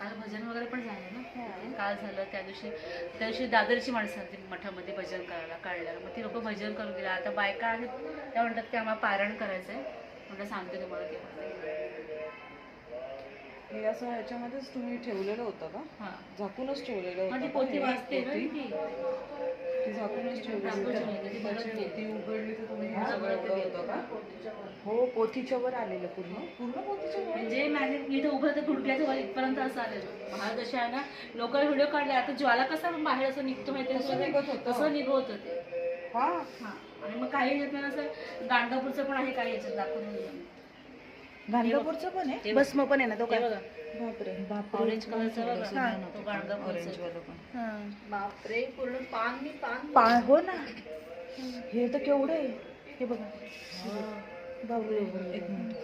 काल भजन वगैरे पण झालं ना, काल झालं. त्या दिवशी दादरची माणसं आली मठामध्ये भजन करायला काढल्याला, मग ती लोक भजन करून गेला. आता बायका आहेत त्या म्हणतात की आम्हाला पारायण करायचं आहे, म्हटलं सांगते तुम्हाला केव्हा. हे असं ह्याच्यामध्येच तुम्ही ठेवलेलं होतं का? हां, झाकूनच ठेवलेलं पण ती होतं पोथी वाचते ना ती. ती झाकूनच ठेवलेली होती. पोथी उघडली तर तुम्ही हे सगळं एवढं होतं का? हो, पोथीच्या वर आलेलं पूर्ण पूर्ण पोथीच्या वर. म्हणजे माझे इथं उभं तर गुडघ्याच्या वर इथपर्यंत असं आलेलं. महाराज असे आहे ना, लोकांनी व्हिडिओ काढले. आता ज्वाला कसा बाहेर असं निघतो माहिती तसं निघत होतं. तसं निघत होतं ते. हा, हां, आणि मग काही ह्याच्यात असं गाणगापूरचं पण आहे, काही याच्यात दाखवून. गाणगापूरचं पण आहे, भस्म पण आहे ना तो, काय बघा बापरे बापरे, ऑरेंज कलरचा बघा. हा, तो गाणगापूरचा. ऑरेंज वाला पण. हां, बापरे पूर्ण पान पान. हो ना, हे तर केवढं आहे हे बघा. बापरे, एक मिनिट.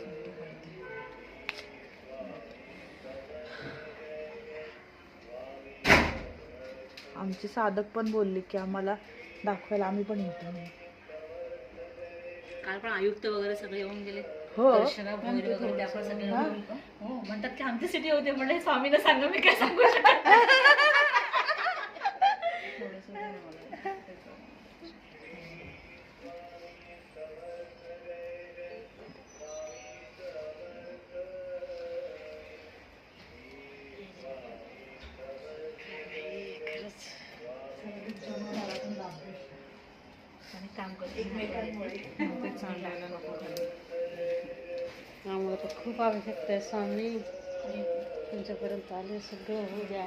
आमचे साधक पण बोलले की आम्हाला दाखवायला, आम्ही पण येतो. काल पण आयुक्त वगैरे सगळे येऊन गेले. हो, दर्शना भोईर वगैरे त्या पण सगळे हो म्हणतात की आमच्यासाठी होते. म्हणजे स्वामीला सांगा, मी काय सांगू शकत. आणि काम करते आम्हाला तर खूप आवश्यकता आहे स्वामी, तुमच्यापर्यंत आले सगळं होऊ द्या.